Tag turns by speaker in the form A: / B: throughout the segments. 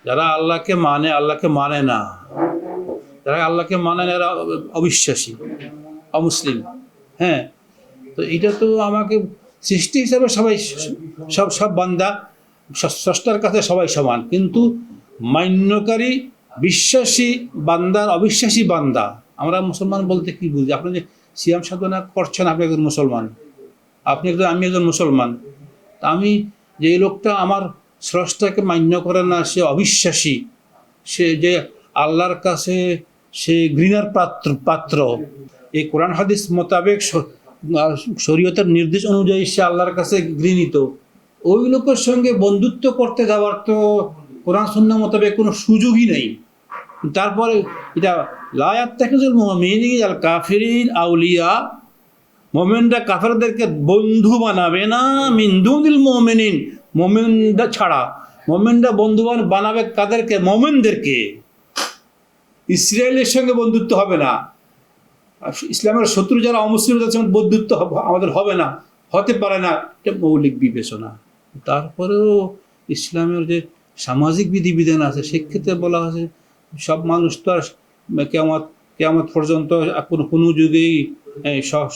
A: যারা আল্লাহকে মানে না, যারা আল্লাহকে মানে না এরা অবিশ্বাসী, অমুসলিম। হ্যাঁ, তো এটা তো আমাকে সৃষ্টি হিসাবে সবাই সব বান্দা স্রষ্টার কাছে সবাই সমান, কিন্তু মান্যকারী বিশ্বাসী বান্দার অবিশ্বাসী বান্দা। আমরা মুসলমান বলতে কি বুঝি? আপনি যে সিয়াম সাধনা করছেন, আপনি একজন মুসলমান, আমি একজন মুসলমান। তা আমি যে লোকটা আমার স্রষ্টাকে মান্য করে না, সে অবিশ্বাসী, সে যে আল্লাহর কাছে সে ঘৃণার পাত্র। এই কোরআন হাদিস মোতাবেক শরীয়তের নির্দেশ অনুযায়ী সে আল্লাহর কাছে ঘৃণিত। ওই লোকের সঙ্গে বন্ধুত্ব করতে যাওয়ার তো কোরআন সুন্নাহ মোতাবেক কোনো সুযোগই নেই। তারপরে এটা লা ইয়াত্তাখিযুল মুমিনুনা আল কাফিরিন আউলিয়া, মোমেনরা কাফেরদেরকে বন্ধু বানাবে না, মিন দুনিল মুমিনিন, মোমেনরা ছাড়া। মোমেনরা বন্ধু বানাবে কাদেরকে? মোমেনদেরকে। ইসরায়েলের সঙ্গে বন্ধুত্ব হবে না, ইসলামের শত্রু যারা অমুসলিম তাদের সঙ্গে বন্ধুত্ব আমাদের হবে না, হতে পারে না, এটা মৌলিক বিবেচনা। তারপরেও ইসলামের যে সামাজিক বিধিবিধান আছে সেক্ষেত্রে বলা আছে সব মানুষ তো আর কেয়ামত পর্যন্ত কোনো যুগেই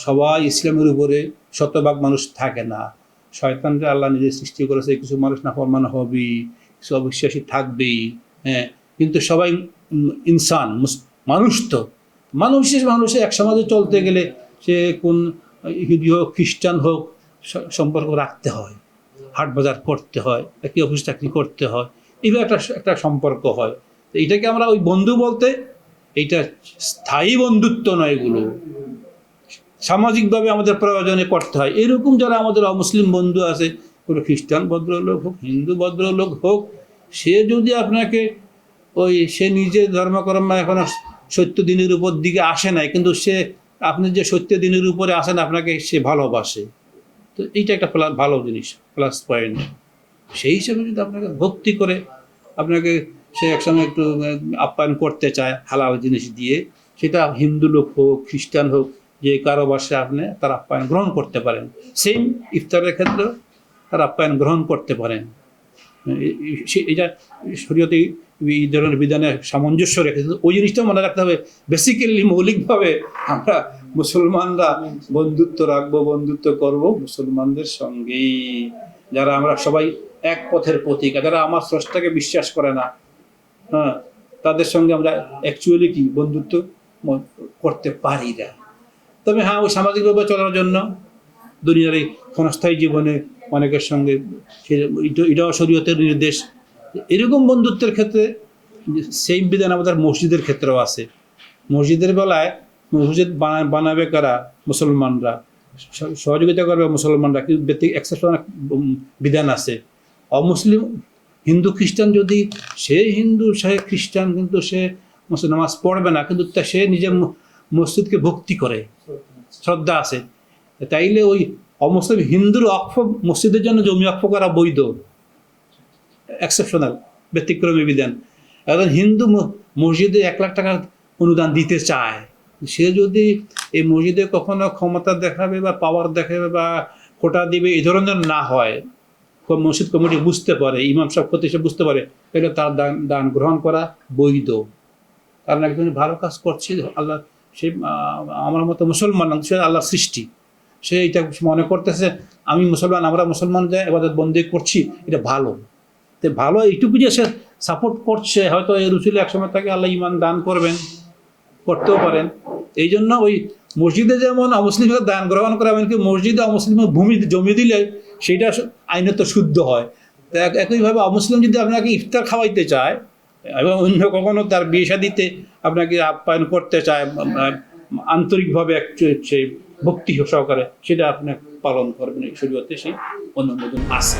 A: সবাই ইসলামের উপরে শতভাগ মানুষ থাকে না। শয়তানকে আল্লাহ নিজে সৃষ্টি করেছে, কিছু মানুষ নাফরমান হবেই, কিছু অবিশ্বাসী থাকবেই। হ্যাঁ, কিন্তু সবাই ইনসান, মানুষ। তো মানুষে এক সমাজে চলতে গেলে সে কোন ইহুদি হোক খ্রিস্টান হোক সম্পর্ক রাখতে হয়, হাট বাজার করতে হয়, একই অফিস চাকরি করতে হয়, এইভাবে একটা সম্পর্ক হয়। তো এইটাকে আমরা ওই বন্ধু বলতে, এইটা স্থায়ী বন্ধুত্ব নয়, এগুলো সামাজিকভাবে আমাদের প্রয়োজনে করতে হয়। এরকম যারা আমাদের অমুসলিম বন্ধু আছে, কোনো খ্রিস্টান ভদ্রলোক হোক, হিন্দু ভদ্রলোক হোক, সে যদি আপনাকে সে নিজের ধর্মকর্ম এখনো সত্য দিনের উপর দিকে আসে নাই, কিন্তু সে আপনি যে সত্য দিনের উপরে আসেন আপনাকে সে ভালোবাসে, তো এইটা একটা ভালো জিনিস, প্লাস পয়েন্ট। সেই হিসাবে যদি আপনাকে ভক্তি করে আপনাকে সে একসঙ্গে একটু আপ্যায়ন করতে চায় হালাল জিনিস দিয়ে, সেটা হিন্দু লোক হোক খ্রিস্টান হোক, যে কারো বাসে আপনি তার আপ্যায়ন গ্রহণ করতে পারেন। সেম ইফতারের ক্ষেত্রে তার আপ্যায়ন গ্রহণ করতে পারেন। এটা শরীয়তে এই ধরনের বিধানে সামঞ্জস্য রেখেছে। ওই জিনিসটা মনে রাখতে হবে। বেসিক্যালি মৌলিকভাবে আমরা মুসলমানরা বন্ধুত্ব রাখবো, বন্ধুত্ব করব মুসলমানদের সঙ্গেই, যারা আমরা সবাই এক পথের প্রতীক। যারা আমার স্রষ্টাকে বিশ্বাস করে না, হ্যাঁ, তাদের সঙ্গে আমরা অ্যাকচুয়ালি কি বন্ধুত্ব করতে পারি না। তবে হ্যাঁ, ওই সামাজিকভাবে চলার জন্য দুনিয়ার এই ক্ষণস্থায়ী জীবনে অনেকের সঙ্গে এটাও শরীয়তের নির্দেশ। এরকম বন্ধুত্বের ক্ষেত্রে সেই বিধান আমাদের মসজিদের ক্ষেত্রেও আছে। মসজিদের বেলায় মসজিদ বানাবে কারা? মুসলমানরা। সহযোগিতা করবে মুসলমানরা, কিন্তু ব্যক্তিগত এক্সেপশনাল বিধান আছে। অমুসলিম হিন্দু খ্রিস্টান যদি সে হিন্দু সে খ্রিস্টান, কিন্তু সে নামাজ পড়বে না, কিন্তু সে নিজের মসজিদকে ভক্তি করে, শ্রদ্ধা আছে, তাইলে ওই অমুসলিম হিন্দুর অক্ষ মসজিদের জন্য জমি অক্ষ করা বৈধ, এক্সেপশনাল, ব্যতিক্রমী বিধান। এখন হিন্দু মসজিদে 1 লাখ টাকা অনুদান দিতে চায়, সে যদি এই মসজিদে কখনো ক্ষমতা দেখাবে বা পাওয়ার দেখাবে বা কোটা দিবে এই ধরনের না হয়, মসজিদ কমিটি বুঝতে পারে, ইমাম সাহেব খতিব বুঝতে পারে, তাহলে তার দান গ্রহণ করা বৈধ। কারণ একজন ভালো কাজ করছে, আল্লাহ সে আমার মতো মুসলমান, সে আল্লাহর সৃষ্টি, সে এটা মনে করতেছে আমি মুসলমান, আমরা মুসলমান যাই এবাদত বন্দি করছি, এটা ভালো। তো ভালো এইটুকু যে সে সাপোর্ট করছে, হয়তো এই রুচিলে একসময় তাকে আল্লাহ ইমান দান করবেন, করতেও পারেন। এই জন্য ওই মসজিদে যেমন অমুসলিমকে দান গ্রহণ করা, এমনকি মসজিদে অমুসলিমের জমি দিলে সেইটা আইনত শুদ্ধ হয়। তো একইভাবে অমুসলিম যদি আপনাকে ইফতার খাওয়াইতে চায় এবং অন্য কখনো তার বিয়ে শাদিতে আপনাকে আপ্যায়ন করতে চায় আন্তরিকভাবে, সেই ভক্তি সহকারে, সেটা আপনি পালন করবেন। এই শরীয়তে সেই অনুমোদন আছে।